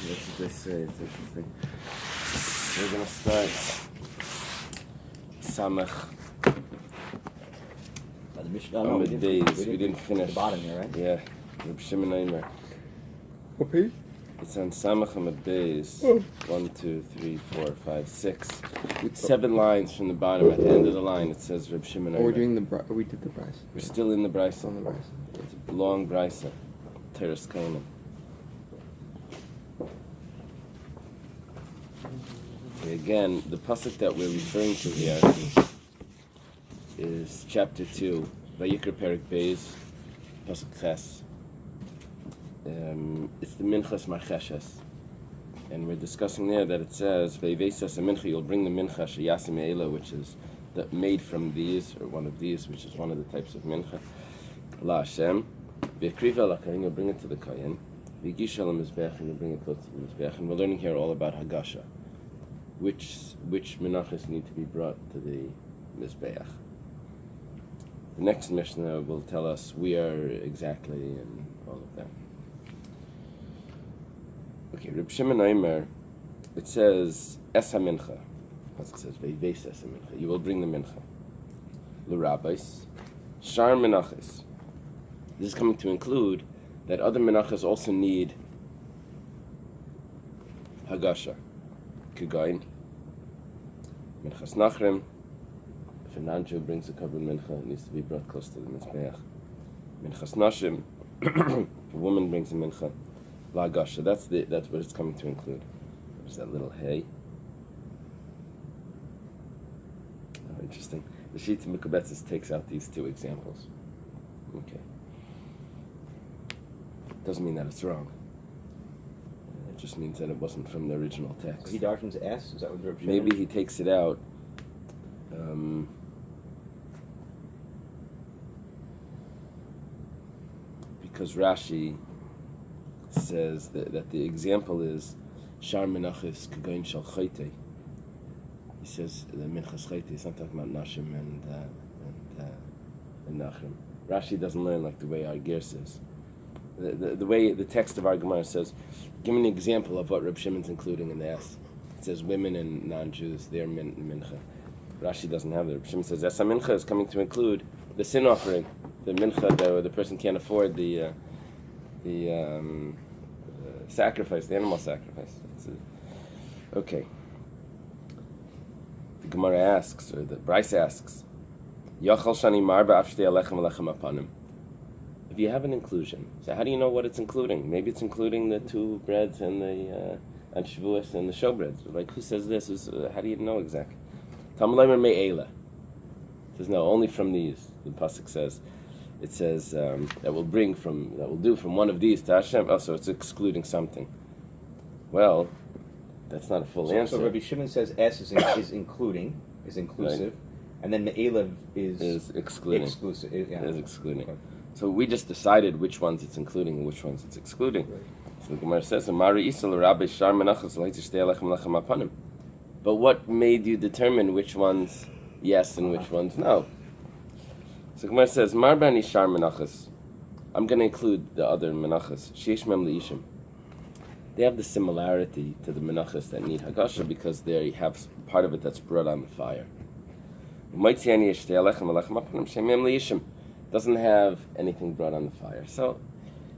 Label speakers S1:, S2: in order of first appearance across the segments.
S1: That's what they say. It's interesting. We're going to start Samach.
S2: The Mishnah,
S1: we didn't finish.
S2: The bottom here, right?
S1: Yeah. Reb Shimon Aimer.
S3: What page?
S1: It's on Samach Amud Bais.
S3: Oh.
S1: 1, 2, 3, 4, 5, 6. 7 lines from the bottom. At the end of the line, it says Reb Shimon Aimer.
S3: We're doing we did the Bais.
S1: We're still in the Bais.
S3: Still in the Bais.
S1: It's a long Brisa. Teres Kainam. Okay, again, the pasuk that we're referring to here is chapter 2, Vayikra Perik Bais, pasuk Ches. It's the Minchas Marcheshes. And we're discussing there that it says, Ve'ivesas mincha, you'll bring the mincha, sheyasim Eily, which is made from these, or one of these, which is one of the types of mincha. La Hashem. Ve'kriva l'kayin, you'll bring it to the kayin. Ve'gisha l'mizbech, and you'll bring it close to the mizbech. And we're learning here all about Hagasha. Which menachos need to be brought to the mizbeach. The next Mishnah will tell us where exactly and all of that. Okay, Reb Shimon Aimer, it says es hamincha. As it says, ve'ves es hamincha. You will bring the mincha. L'Rabbis, shar menachos. This is coming to include that other menachos also need hagasha. Kegain, minchas nachrim. If a non-Jew brings a covered mincha, it needs to be brought close to the mizbeach. Minchas nashim. If a woman brings a mincha, la gasha. That's what it's coming to include. There's that little hay. Oh, interesting. The Shita Mikubetzis takes out these 2 examples. Okay. Doesn't mean that it's wrong. It just means that it wasn't from the original text.
S2: So he darshans S? Is that what Rabbi
S1: Maybe he takes it out. Because Rashi says that the example is Shar Menachos Kegain Shal Chayte. He says the Minchas Chayte is not talking about Nashim and Nachrim. Rashi doesn't learn like the way our Ger says. The way the text of our Gemara says, give me an example of what Reb Shimon's including in the S. It says women and non-Jews, they're mincha. Rashi doesn't have it. Reb Shimon says Esa mincha is coming to include the sin offering, the mincha where the person can't afford the sacrifice, the animal sacrifice. Okay. The Gemara asks, or the Bais asks, Yachal shani marba afshtei alechem alechem apanim. If you have an inclusion, so how do you know what it's including? Maybe it's including the 2 breads and the and Shavuos and the showbreads. Like, who says this? How do you know exactly? Talmud me Eily. It says no, only from these. The pasuk says, it says that will do from one of these to Hashem. Oh, so it's excluding something. Well, that's not a full answer.
S2: So Rabbi Shimon says S is including, is inclusive, right. And then Me'ela is
S1: excluding.
S2: Exclusive.
S1: Yeah. It is excluding. Okay. So we just decided which ones it's including and which ones it's excluding. Right. So the Gemara says, but what made you determine which ones yes and which ones no? So the Gemara says, I'm going to include the other menachos. They have the similarity to the menachos that need hagasha because they have part of it that's brought on the fire. Doesn't have anything brought on the fire. So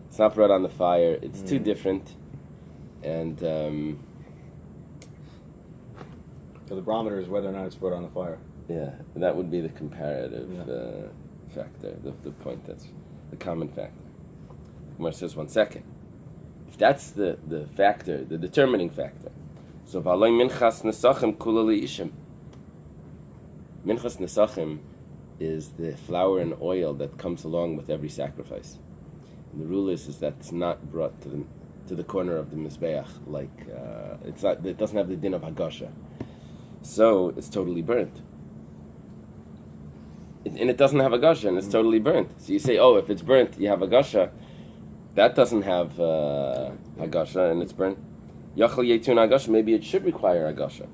S1: it's not brought on the fire. It's too different. And
S2: so the barometer is whether or not it's brought on the fire.
S1: Yeah, that would be the comparative factor, the point that's the common factor. Gemara says 1 second. If that's the factor, the determining factor. So v'aloi minchas nesachim kula li'ishim. Minchas nesachim is the flour and oil that comes along with every sacrifice. And the rule is that it's not brought to the corner of the mizbeach, like it doesn't have the din of hagasha. So it's totally burnt. And it doesn't have hagasha, and it's totally burnt. So you say, if it's burnt, you have hagasha. That doesn't have hagasha, and it's burnt. Yachal yetun hagasha, maybe it should require hagasha.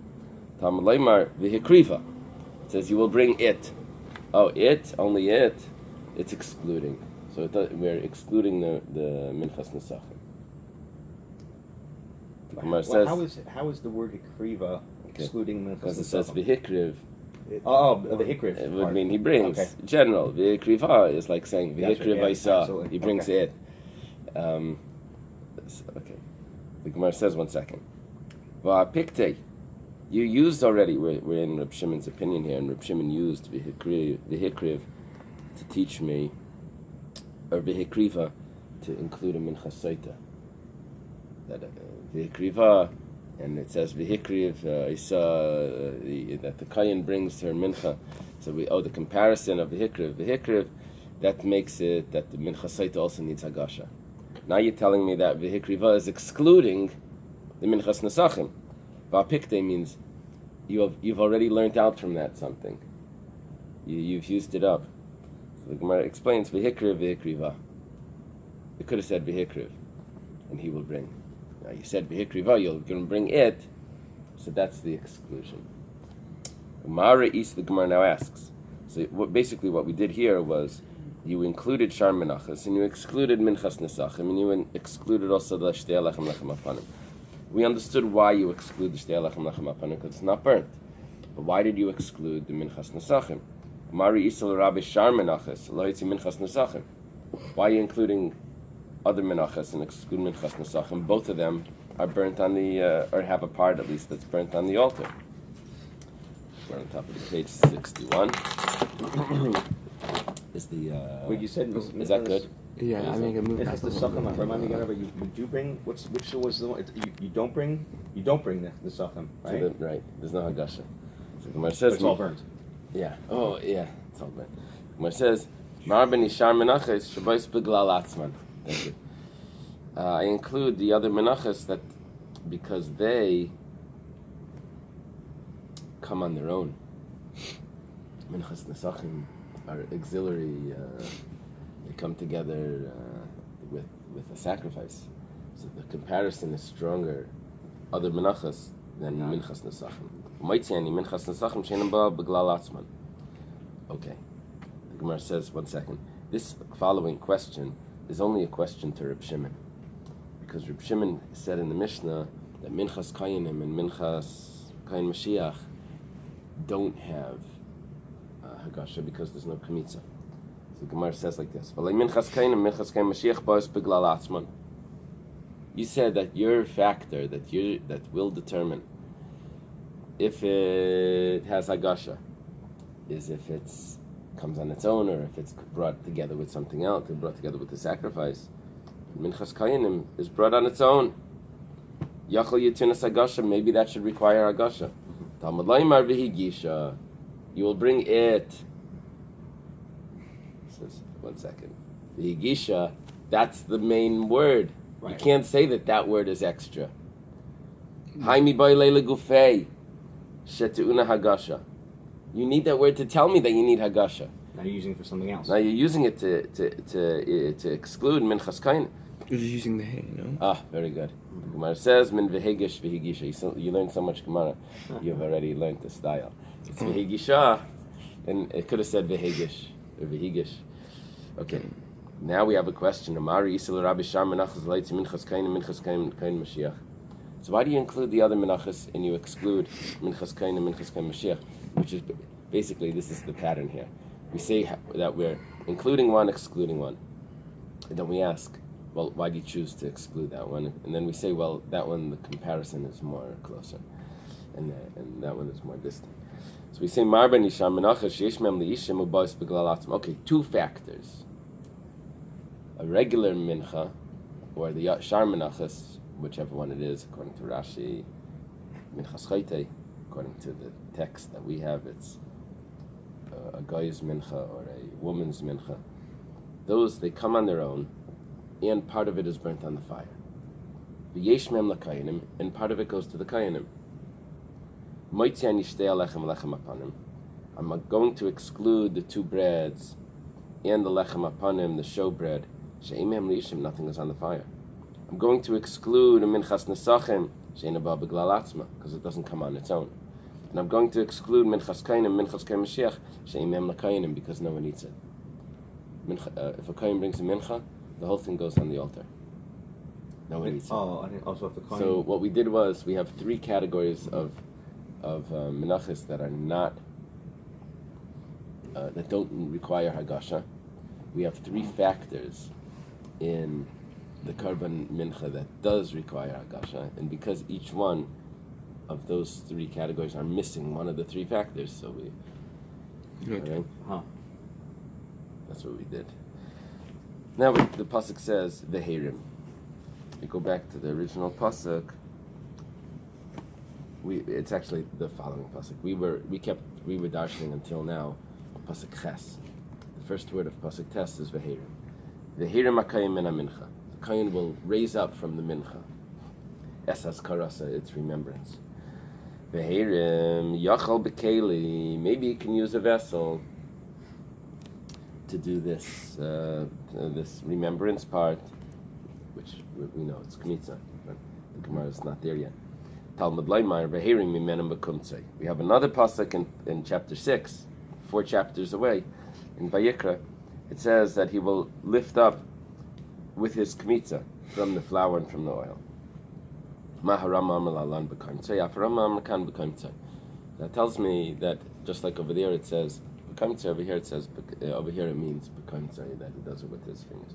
S1: Talmud leimar v'hikriva. It says you will bring it. Only it. It's excluding. So we're excluding the minchas nesachim. The Gemara says,
S2: how is the word hikriva excluding Menachos
S1: because it says
S2: Nesachim?
S1: v'hikriv,
S2: The hikriv.
S1: it would mean he brings. General, v'hikriva is like saying v'hikriv Isa, he brings it. Okay. The Gemara says, 1 second. Va'apikte, you used already, we're in Reb Shimon's opinion here, and Reb Shimon used v'hikriv to teach me, or v'hikriva to include a minchas saita. That v'hikriva, and it says v'hikriv Isa, that the Kayan brings her mincha. So the comparison of v'hikriv, that makes it that the minchas saita also needs hagasha. Now you're telling me that v'hikriva is excluding the minchas nesachim. Va'apikte means you've already learned out from that something. You've used it up. So the Gemara explains v'hikriv v'hikriva. You could have said v'hikriv, and he will bring. Now you said v'hikriva, you're going to bring it, so that's the exclusion. Mara East, the Gemara now asks. So basically what we did here was you included Shar Menachos, and you excluded Minchas Nesachim, and you excluded also the Shtei Lechem Lechem Apanim. We understood why you exclude the Shtei Lechem Lechem Apanim, because it's not burnt. But why did you exclude the Minchas Nesachim? Mari Isal Rabbi Shar Menachos, Lo Yitzi Minchas Nesachim. Why are you including other Menachos and excluding Minchas Nesachim? Both of them are burnt on the, or have a part at least that's burnt on the altar. We're on top of the page 61. Is the
S2: Wait, you said
S1: is that good?
S3: Yeah, I mean, I can move
S2: Minchas
S3: back a little
S2: Nesachim.
S3: bit.
S2: Remind me again, but you do bring which was the one you don't bring the Nesachim, right?
S1: Right. There's no hagasha. So Gemara
S2: But
S1: says
S2: it's all burnt.
S1: Yeah. Oh yeah. It's all burnt. Gemara says Mar ben Ishar Menachos Shabbos Beglal Atzman. Thank you. I include the other Menachos that because they come on their own. Minchas Nesachim are auxiliary. They come together with a sacrifice. So the comparison is stronger. Other Menachos than Minchas Nesachim. Moitziani Minchas Nesachim she'enim ba beglal atzman. Okay. The Gemara says, 1 second. This following question is only a question to Reb Shimon, because Reb Shimon said in the Mishnah that Minchas Kayanim and Minchas Kayan Mashiach don't have Hagasha because there's no Kamitza. So the Gemara says like this: Minchas Kayanim, Minchas Kayan Mashiach Bais beglal atzman. You said that your factor that will determine if it has Hagasha is if it's comes on its own, or if it's brought together with something else, or brought together with the sacrifice. Minchas Kayanim is brought on its own. Yachal Yitunas Hagasha, maybe that should require Hagasha. Talmud Laimar v'higisha, you will bring it. Says 1 second. V'higisha, that's the main word. Right. You can't say that word is extra. Haimi ba'ilei legufei shetu'una Hagasha. You need that word to tell me that you need Hagasha.
S2: Now you're using it for something else.
S1: Now you're using it to exclude Minchas Kain.
S3: You're just using the hay, no?
S1: Ah, very good. Gemara says min v'hegish v'higisha. You learned so much Gemara, you've already learned the style. It's v'higisha, and it could have said v'hegish or v'higish. Okay, now we have a question. Amari Yisrael Rabbi Shar Menachos Leitzi Minchas Kain and Minchas Kain Mashiach. So why do you include the other Menachos and you exclude Minchas Kain and Minchas Kain Mashiach? Which is basically, this is the pattern here. We say that we're including one, excluding one, and then we ask, well, why do you choose to exclude that one? And then we say, well, that one, the comparison is more closer, and that one is more distant. So we say, Mar ben Ishar Menachos sheyesh mem liishim u'bais beglal atzma. Okay, two factors. A regular mincha, or the Shar Menachos, whichever one it is, according to Rashi, Minchas Chaytei, according to the text that we have, it's a guy's mincha or a woman's mincha. Those, they come on their own, and part of it is burnt on the fire. V'yesh mem l'kayanim, and part of it goes to the kayanim. Moitzi ani shtei alechem lechem apanim. I'm going to exclude the two breads and the lechem apanim, the show bread. She'im hem liishim, nothing is on the fire. I'm going to exclude a minchas nesachim, she'ein ba beglal atzma, because it doesn't come on its own. And I'm going to exclude Minchas Kain and Minchas Kain Mashiach, she'imem l'kayanim, because no one eats it. If a Kain brings a mincha, the whole thing goes on the altar. No, wait.
S2: I didn't also have the coin.
S1: So what we did was we have three categories of menachos that are not that don't require hagasha. We have three factors in the korban mincha that does require hagasha, and because each one of those three categories are missing one of the three factors, so we.
S3: Okay.
S1: Right? That's what we did. Now the pasuk says vehirim. We go back to the original pasuk. It's actually the following pasuk. We were darshaning until now pasuk ches. The first word of pasuk tes is vehirim. Vehirim akayim min mincha. The kayin will raise up from the mincha. Esas karasa, its remembrance. Vehirim yachal bekeli. Maybe you can use a vessel to do this this remembrance part, which we know it's kmitza. But the Gemara is not there yet. Talmud Leimar vehirim mimenim bekumtzei. We have another pasuk in chapter 6, 4 chapters away, in Vayikra. It says that he will lift up with his kmitza from the flour and from the oil. That tells me that just like over there it says bekamtzei, over here it says over here it means bekamtzei, that he does it with his fingers.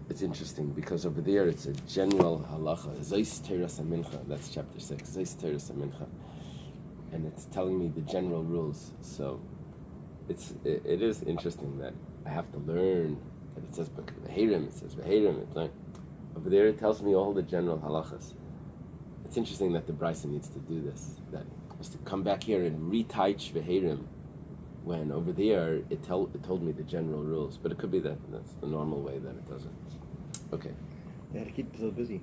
S1: It's interesting because over there it's a general halacha, zeis teras mincha. That's chapter 6, zeis teras mincha, and it's telling me the general rules. So it is interesting that I have to learn that it says vehirim, it says vehirim. It's like over there it tells me all the general halachas. It's interesting that the Bais needs to do this. That is to come back here and reteach vehirim, when over there it told me the general rules. But it could be that that's the normal way that it does it. Okay.
S2: They had to keep so busy.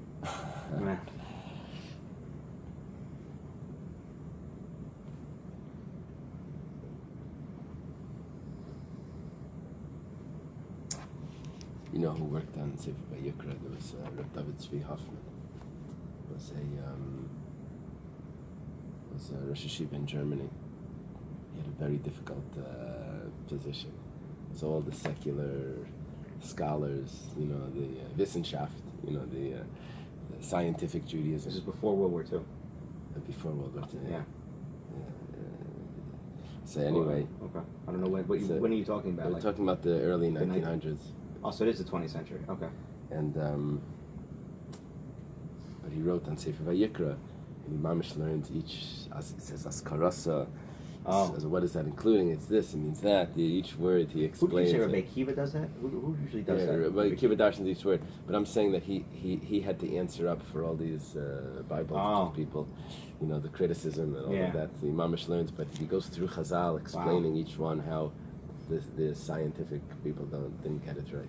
S1: You know who worked on Sefer Vayikra? There was Rabbi Tzvi Hoffman. Was a Rosh Yeshiva in Germany. He had a very difficult position. So all the secular scholars, the Wissenschaft, the scientific Judaism.
S2: This is before World War II.
S1: Before World War II.
S2: Yeah.
S1: So anyway.
S2: Okay. I don't know when are you talking about?
S1: We're talking about the early 1900s.
S2: Oh, so it is the 20th century. Okay.
S1: And but he wrote on Sefer Vayikra, and he mamish learned each, as it says, askarasa.
S2: Oh.
S1: So what is that including? It's this, it means that. Each word he explains.
S2: Who did you say Rabbi Kiva does that? Who usually does that?
S1: Rabbi Kiva darshans each word. But I'm saying that he had to answer up for all these Bible people, the criticism and all of that. The mamish learns, but he goes through Chazal explaining each one how the scientific people didn't get it right.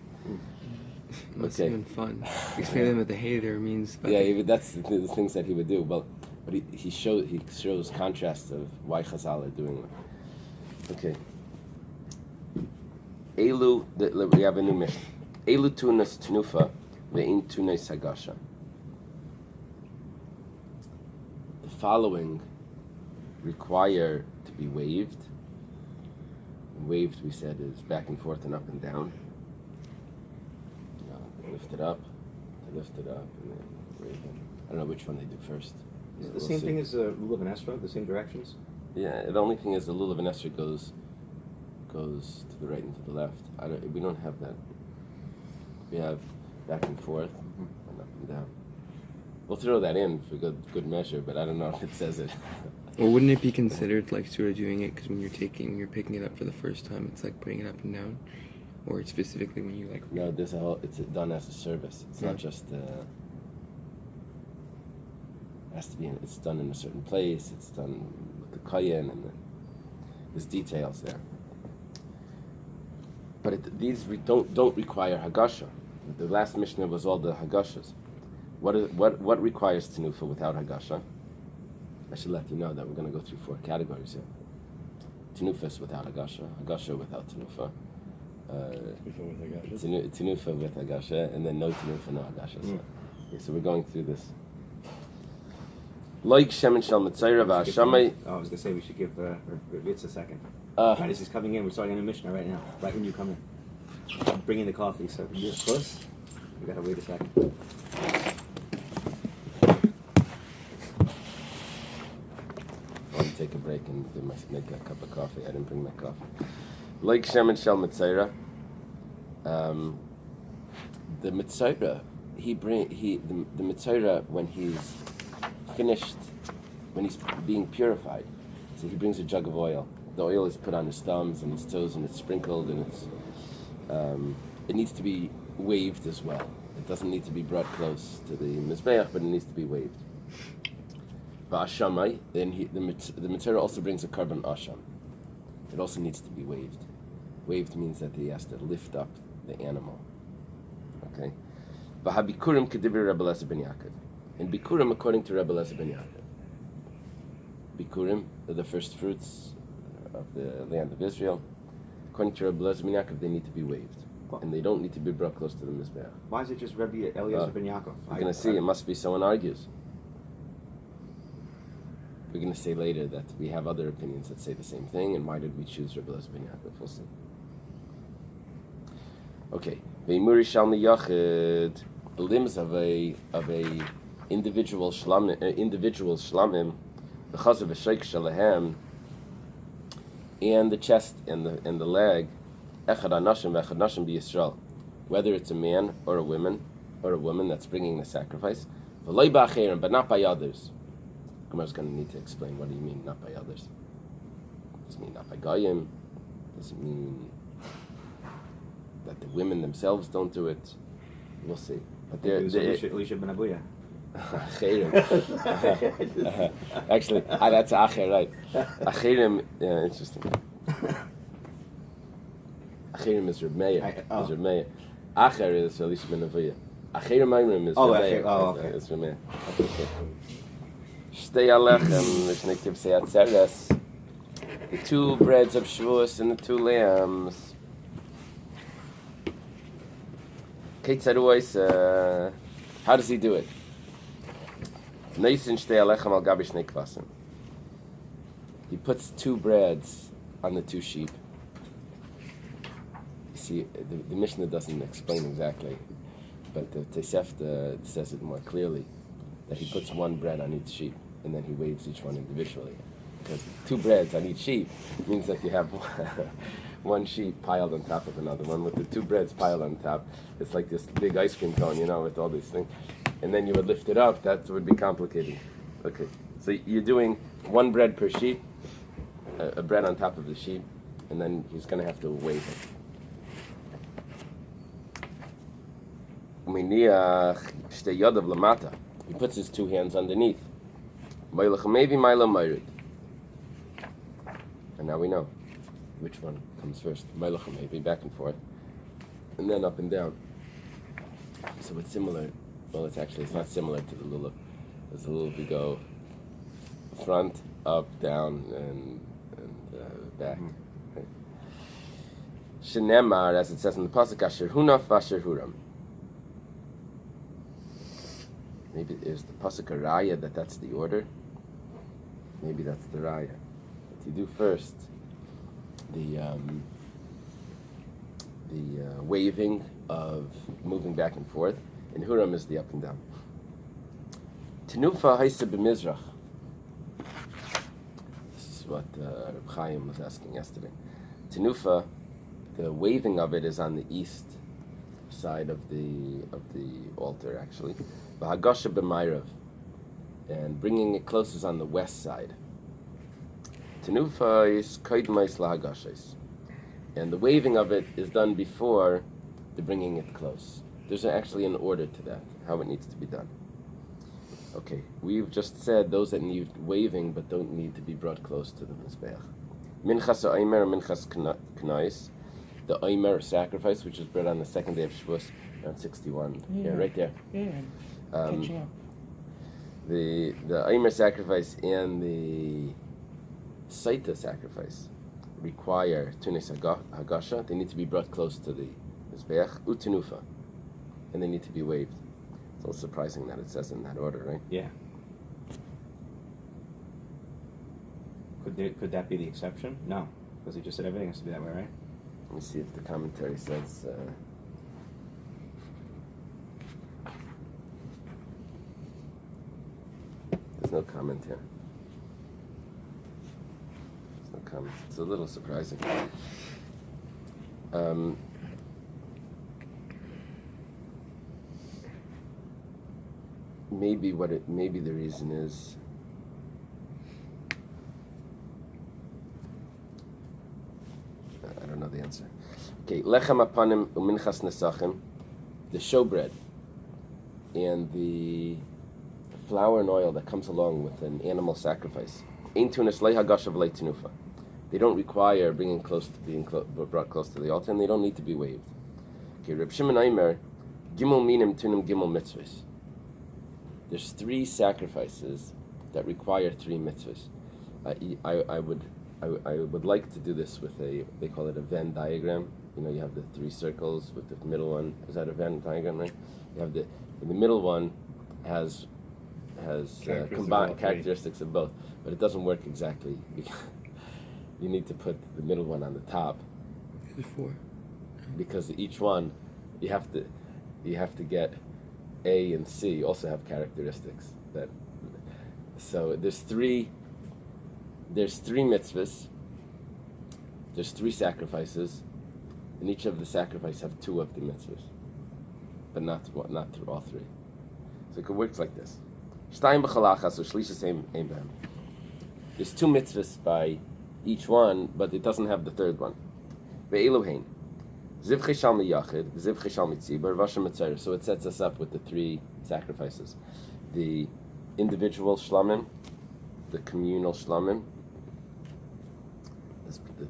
S3: Must have been fun. Explain them what the hey there means.
S1: That's the things that he would do. But he shows contrasts of why Chazal are doing it. Okay. We have a new mission. Elu tunas tenufa ve'in tunas hagasha. The following require to be waved. Waved, we said, is back and forth and up and down. Lift it up, and then wave it. I don't know which one they do first.
S2: Is it the same thing as Lulav and Esra, the same directions?
S1: Yeah, the only thing is the Lulav and Esra goes to the right and to the left. We don't have that. We have back and forth and up and down. We'll throw that in for good measure, but I don't know if it says it.
S3: Well, wouldn't it be considered like sort of doing it because when you're picking it up for the first time, it's like putting it up and down, or it's specifically when you like?
S1: No, it's done as a service. It's not just. Has to be. It's done in a certain place. It's done with the kayin and there's details there. But these don't require hagasha. The last Mishnah was all the hagashas. What requires tenufa without hagasha? I should let you know that we're going to go through 4 categories here. Tenufa is without hagasha, hagasha without tenufa, tenufa with hagasha, and then no tenufa, no hagasha. So we're going through this. Like shemen shel mitzayra v'ashamay.
S2: I was going to say we should give Ritz a second. Right, this is coming in. We're starting a new Mishnah right now. Right when you come in, I'm bringing the coffee. So can you get close? We gotta wait a second.
S1: I want to take a break and make a cup of coffee. I didn't bring my coffee. Like Shem and Shel Mitzayra, the Mitzayra, the Mitzayra, when he's finished, when he's being purified, so he brings a jug of oil. The oil is put on his thumbs and his toes, and it's sprinkled, and it needs to be waved as well. It doesn't need to be brought close to the Mizbeach, but it needs to be waved. Va'ashamai, then the Mitzayra also brings a carbon asham. It also needs to be waved. Waved means that he has to lift up the animal. Okay? V'habikurim kedivri Rabbi Eliezer ben Yaakov. In Bikurim, according to Rabbi Eliezer ben Yaakov, Bikurim are the first fruits of the land of Israel. According to Rabbi Eliezer ben Yaakov, they need to be waved. And they don't need to be brought close to the Mizbeach.
S2: Why is it just Rabbi Eliezer ben Yaakov?
S1: We're going to see. It must be someone argues. We're going to say later that we have other opinions that say the same thing, and why did we choose Rabbi Eliezer ben Yaakov? We'll see. Okay. Ve'imuri shalmi yachid, the limbs of a individual shlamim, the chazav v'sheik shalahem, and the chest and the leg, echad anashim v'echad nashim b'Yisrael, whether it's a man or a woman that's bringing the sacrifice, v'loi ba'acherim, but not by others. Gemara's going to need to explain what do you mean not by others. Does it mean not by goyim? Does it mean that the women themselves don't do it? We'll see. But
S2: Elisha ben Abuya.
S1: Actually, that's Acher, right? Acherim, yeah, interesting. Acherim is Reb Meir. Acher is Elisha ben Abuya. Acherim Ayrim is Reb Meir.
S2: Okay.
S1: It's Reb Meir. Shtei alechem, Mishnah say atzeres. The two breads of Shavuos and the two lambs. How does he do it? He puts two breads on the two sheep. You see, the Mishnah doesn't explain exactly, but the Tosefta says it more clearly, that he puts one bread on each sheep, and then he waves each one individually. Because two breads on each sheep means that you have one sheep piled on top of another one, with the two breads piled on top. It's like this big ice cream cone, with all these things. And then you would lift it up, that would be complicated. Okay, so you're doing one bread per sheep, a bread on top of the sheep, and then he's going to have to wave it. He puts his two hands underneath. And now we know which one comes first. Maybe back and forth, and then up and down. So it's similar. Well, it's not similar to the lulav. As the lulav, you go front, up, down, and back. Right. Shenemar, as it says in the pasuk, Asher Hunaf Asher Huram. Maybe is the pasuk a raya that's the order. Maybe that's the raya. But you do first the waving of moving back and forth, and Huram is the up and down. Tenufa haisa b'mizrach. This is what Reb Chaim was asking yesterday. Tenufa, the waving of it is on the east side of the altar, actually. V'hagasha b'mayrav, and bringing it close is on the west side. Tenufa is kaidmais lahagashais, and the waving of it is done before the bringing it close. There's actually an order to that, how it needs to be done. Okay, we've just said those that need waving but don't need to be brought close to the Mizbeach. Minchas ha'omer, minchas knais, the omer sacrifice, which is brought on the second day of Shavuos, around 61. Yeah, right there.
S4: Yeah.
S1: The omer sacrifice and the saita sacrifice require tunis hagasha. They need to be brought close to the Mizbeach, utenufa, and they need to be waved. It's a little surprising that it says in that order, right?
S2: Yeah. Could that be the exception? No, because he just said everything has to be that way, right?
S1: Let me see if the commentary says. no comment here. There's no comment. It's a little surprising. Maybe the reason is I don't know the answer. Okay, lechem apanim uminchas nesachim, the showbread and the flour and oil that comes along with an animal sacrifice. Ein tunas lehagashav leitinufa. They don't require being close brought close to the altar, and they don't need to be waved. Okay, Reb Shimon Aimer, gimel minim tunim gimel mitzvahs. There's 3 sacrifices that require 3 mitzvahs. I would like to do this with they call it a Venn diagram. You have the 3 circles with the middle one. Is that a Venn diagram, right? You have the middle one has combined characteristics of both, but it doesn't work exactly. You need to put the middle one on the top.
S3: There's 4.
S1: Because each one, you have to get A and C also have characteristics that. So there's 3 mitzvahs. There's 3 sacrifices, and each of the sacrifices have 2 of the mitzvahs, but not through all 3. So it works like this. There's 2 mitzvahs by each one, but it doesn't have the 3rd one. So it sets us up with the 3 sacrifices: the individual shlamim, the communal shlamim,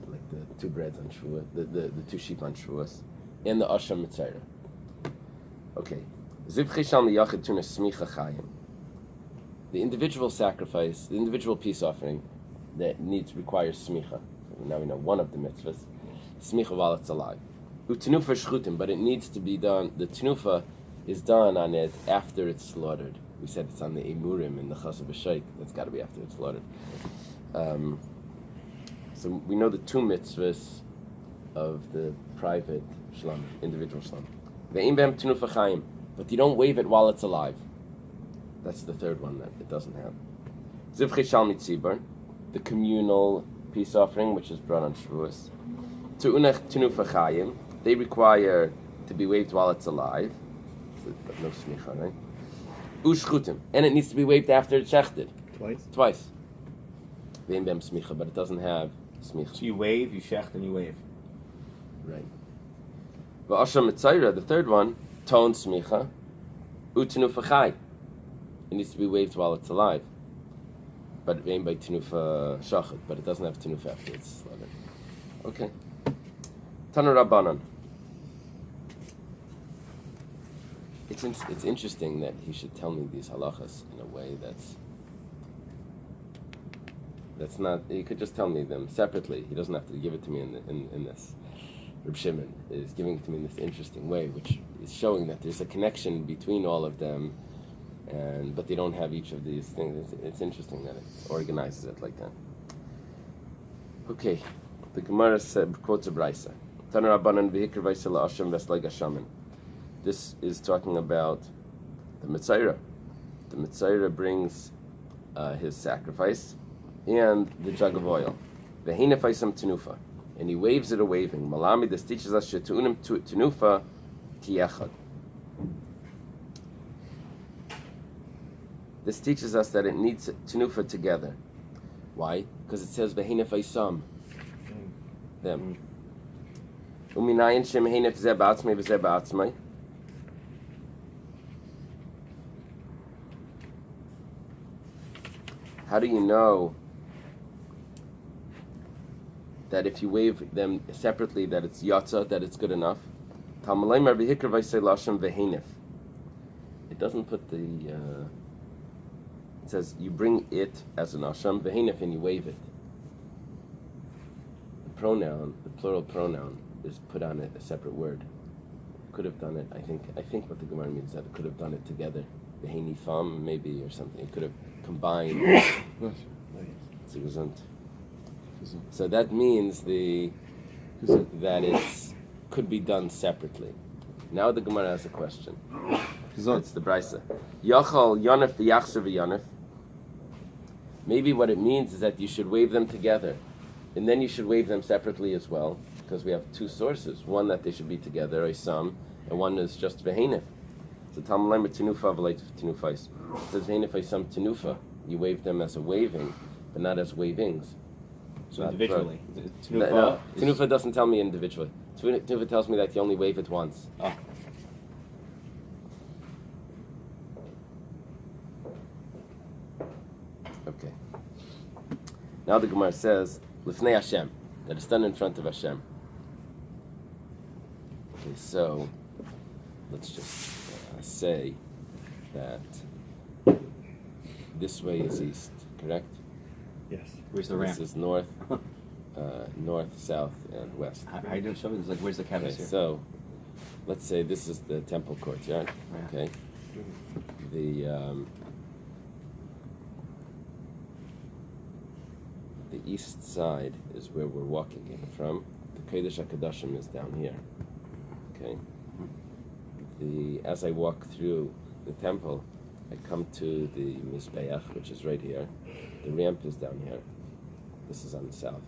S1: like the 2 breads on Shavuot, the 2 sheep on Shavuot, and the asham mitzayra. Okay, the individual sacrifice, the individual peace offering that requires smicha. Now we know one of the mitzvahs, smicha while it's alive. Utenufa shchutim, but it needs to be done. The tenufa is done on it after it's slaughtered. We said it's on the emurim in the chasav b'sheik. That's got to be after it's slaughtered. So we know the 2 mitzvahs of the private shlam, individual shlam. Ve'im b'hem tenufa chayim, but you don't wave it while it's alive. That's the 3rd one that it doesn't have. Zivchei shal mitzibar, the communal peace offering, which is brought on Shavuos. Tu'unach tenufa chayim, they require to be waved while it's alive, but no smicha, right? Ushchutim, and it needs to be waved after it's shechted. Twice. Ve'im b'hem smicha, but it doesn't have smicha.
S2: So you wave, you shecht, and you wave.
S1: Right. V'asham mitzayra, the 3rd one, ton smicha, utenufa chay. It needs to be waved while it's alive. But it ain't by tenufa shachet, but it doesn't have tenufa after it's slaughtered. Okay. Tana Rabbanan. It's interesting that he should tell me these halachas in a way that's not. He could just tell me them separately. He doesn't have to give it to me in this. Reb Shimon is giving it to me in this interesting way, which is showing that there's a connection between all of them, but they don't have each of these things. It's interesting that it organizes it like that. Okay, the Gemara quotes a brisa. Tana Rabbanan v'hikr v'yisel la'ashem v'esleg hashamin. This is talking about the Mitzayra. The Mitzayra brings his sacrifice and the jug of oil. V'hina faisam tenufa, and he waves it a waving. Malami, this teaches us shetu'unim tenufa kiyechad. This teaches us that it needs tenufa together. Why? Because it says v'hina faisam them. Uminayin shem heinef zeh ba'atzmei v'zeh ba'atzmei. How do you know that if you wave them separately that it's yatsa, that it's good enough? It doesn't put the... it says you bring it as an asham, v'heinef, and you wave it. The pronoun, the plural pronoun, is put on it a separate word. Could have done it, I think what the Gemara means is that it could have done it together. V'heini fam, maybe, or something. It could have combined. So that means that it could be done separately. Now the Gemara has a question. It's the brisa. Yachal yanef v'yachser v'yanef. maybe what it means is that you should wave them together, and then you should wave them separately as well, because we have two sources. One that they should be together, Isam, and one is just Vehenif. So Talmud Lemmer Tenufa V'leit Tenufais. It says Vehenif Isam Tenufa. You wave them as a waving, but not as wavings.
S2: So individually.
S1: No, Tenufa doesn't tell me individually. Tenufa tells me that you only wave it once.
S2: Oh.
S1: Okay. Now the Gemara says, Lifnei Hashem, that it's done in front of Hashem. Okay, so let's just say that this way is east, correct?
S2: Yes. Where's the ramp?
S1: This is north, north, south, and west.
S2: How you doing? Show me. It's like, where's the canvas here?
S1: So, let's say this is the temple courtyard.
S2: Yeah.
S1: Okay. The east side is where we're walking in from. The Kodesh HaKadoshim is down here. Okay. As I walk through the temple, I come to the Mizbeach, which is right here. The ramp is down here. This is on the south.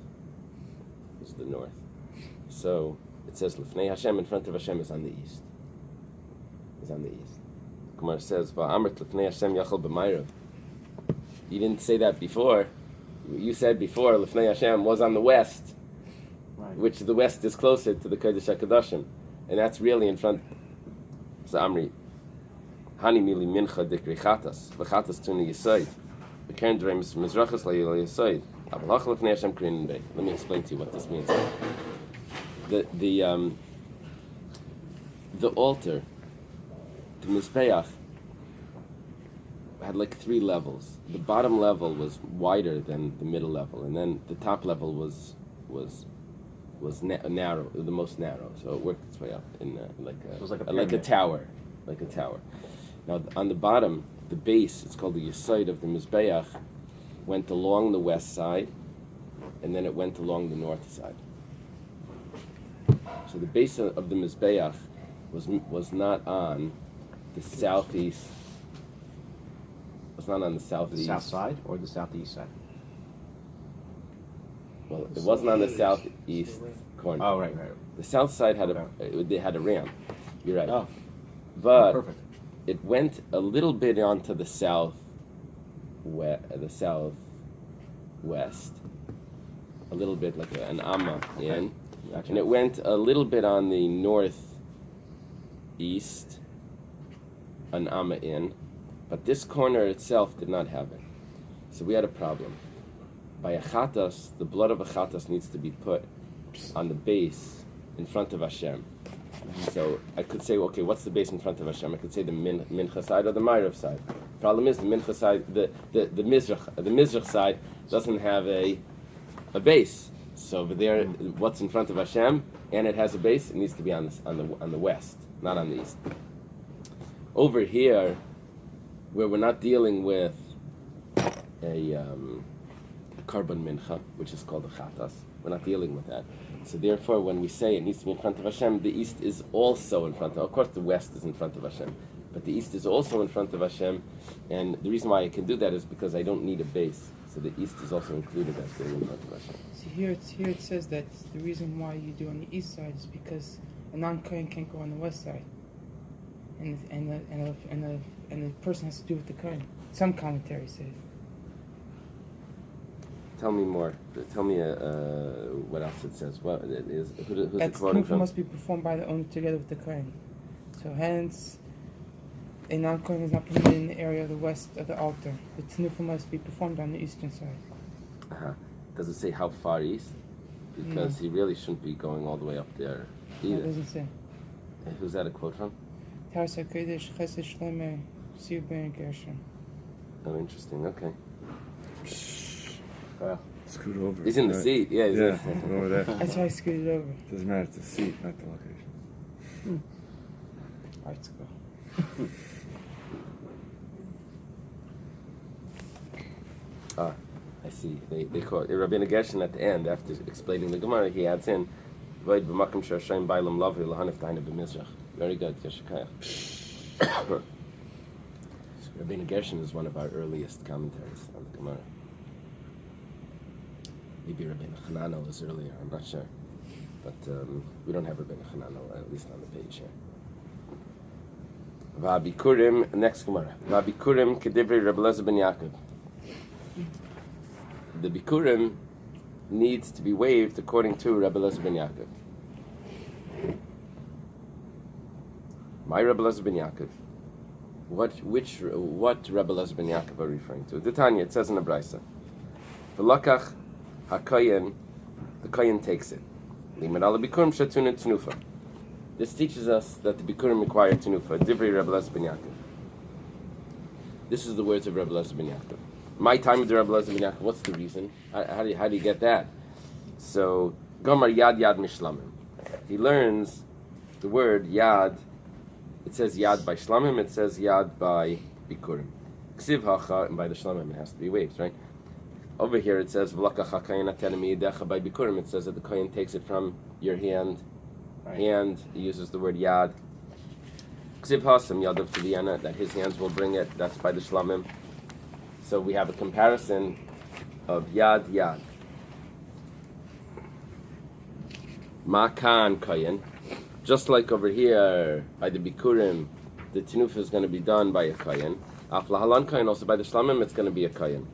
S1: This is the north. So it says Lifnei Hashem, in front of Hashem is on the east. Is on the east. Gemara says, Va'amrit Lifnei Hashem Yachal B'mayrav. You didn't say that before. You said before Lifnei Hashem was on the west,
S2: Right.
S1: which the west is closer to the Kodesh HaKadoshim, and that's really in front. So Amri, Hani Mili Mincha Dikri Chatas, V'chatas Tuni Yisoid, V'kern Dreim Mizrachas La'yil Yisoid, Abalach Lifnei Hashem Krin Bey. Let me explain to you what this means. The altar, the Mizbeach, had like 3 levels. The bottom level was wider than the middle level, and then the top level was narrow, the most narrow. So it worked its way up in like a tower, like a tower. Now on the bottom, the base, it's called the Yesod of the Mizbeach, went along the west side, and then it went along the north side. So the base of the Mizbeach was not on the southeast. It's not on the southeast.
S2: The south side or the southeast side?
S1: Well, it wasn't on the southeast corner.
S2: Oh, right.
S1: The south side had a ramp. You're right.
S2: Oh,
S1: But
S2: perfect.
S1: it went a little bit onto the southwest, a little bit like an amma in,
S2: Gotcha.
S1: and it went a little bit on the northeast, an amma in. But this corner itself did not have it. So we had a problem. By a chatas, the blood of a chatas needs to be put on the base in front of Hashem. So I could say, okay, what's the base in front of Hashem? I could say the mincha side or the ma'ariv side. Problem is the mincha side, the mizrach side doesn't have a base. So over there, what's in front of Hashem, and it has a base, it needs to be on the west, not on the east. Over here, where we're not dealing with a carbon mincha, which is called a chatas. We're not dealing with that. So therefore, when we say it needs to be in front of Hashem, the east is also in front of course, the west is in front of Hashem. But the east is also in front of Hashem. And the reason why I can do that is because I don't need a base. So the east is also included as being in front of Hashem.
S4: See, here it says that the reason why you do on the east side is because a non-Kohen can't go on the west side. And the person has to do with the Kohen. Some commentaries say.
S1: Tell me more. Tell me what else it says. What it is? Who's it quoting
S4: That
S1: from?
S4: must be performed by the owner together with the Kohen. So hence, a non-Kohen is not permitted in the area of the west of the altar. The tenufa must be performed on the eastern side.
S1: Does it say how far east? Because he really shouldn't be going all the way up there either.
S4: It doesn't say.
S1: Who's that a quote from?
S4: Tarsa Kodesh Chesed Shlomo Siv Ben Gershon.
S1: Oh, interesting. Okay.
S3: Scoot over.
S1: He's in the
S3: Right.
S1: seat. Yeah. He's
S3: Over there.
S4: That's why I scooted over.
S3: Doesn't matter. It's the seat, not the location.
S4: Alright, let's go.
S1: I see. They quote Rabbi Gershon at the end after explaining the Gemara. He adds in, "Void b'makom sh'Hashem b'aylam lavu lahanif ta'ina b'mizrach." Very good. Yeshakayach. Rabbi Gershon is one of our earliest commentaries on the Gemara. Maybe Rabbi Chananel is earlier. I'm not sure, but we don't have Rabbi Chananel, at least on the page here. Va'bikurim, next Gemara. Va'bikurim kedivri Rabbi Elazar ben Yaakov. The bikurim needs to be waived according to Rabbi Elazar ben Yaakov. My Rabbi Elazar ben Yaakov. What Rabbi Elazar ben Yaakov are referring to? The Tanya, it says in the Braisa. V'lakach hakayin, the kayin takes it. Limad ala bikurim shatuna tenufa. This teaches us that the bikurim require tenufa. Divrei Rabbi Elazar ben Yaakov. This is the words of Rabbi Elazar ben Yaakov. My time with the Rabbi Elazar ben Yaakov. What's the reason? How do you get that? So Gomar yad mishlamim. He learns the word yad. It says yad by shlamim. It says yad by bikurim. Ksiv hacha, and by the shlamim it has to be waived, right? Over here it says v'lakach hakayin atenemi yedecha by bikurim. It says that the kohen takes it from your hand. Hand. He uses the word yad. Ksiv hasam yadav teviyana, that his hands will bring it. That's by the shlamim. So we have a comparison of yad. Makan kohen. Just like over here, by the bikurim, the tenufa is going to be done by a kohen. Aflahalan kohen, also by the shlamim, it's going to be a kohen.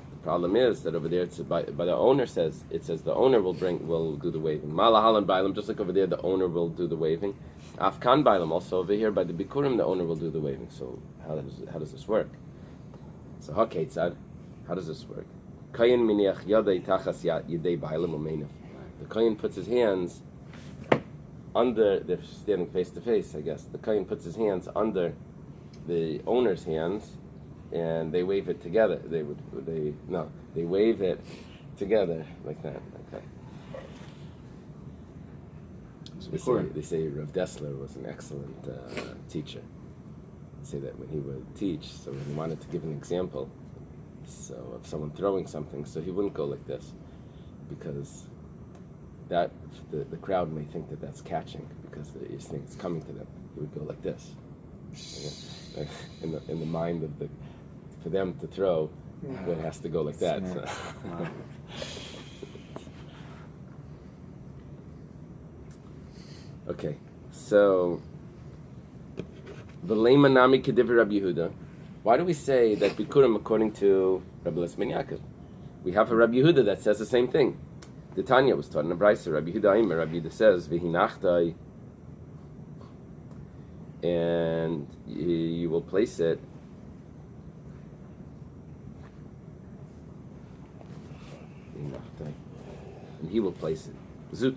S1: The problem is that over there, it's by the owner says the owner will do the waving. Malahalan bailam, just like over there, the owner will do the waving. Afkan bailam, also over here, by the bikurim, the owner will do the waving. So how does this work? So hakeitzad, how does this work? Kohen miniach yadei tachas yadei bailam umeinav. The kohen puts his hands under, they're standing face to face, I guess. The kohen puts his hands under the owner's hands, and they wave it together. They wave it together like that. Okay. So they say Rav Dessler was an excellent teacher. They say that when he would teach, so when he wanted to give an example, so of someone throwing something, so he wouldn't go like this, because that the crowd may think that that's catching, because they just think it's coming to them. He would go like this. Okay? In the mind of for them to throw, it has to go like that. So.
S2: Wow.
S1: Okay, so V'leima nami kedivrei Rabbi Yehuda. Why do we say that bikurim according to Rabbi Elazar ben Yaakov? We have a Rabbi Yehuda that says the same thing. The Tanya was taught in the Bais. Rabbi Yehuda says v'hinachtai, and you will place it. And he will place it. Zut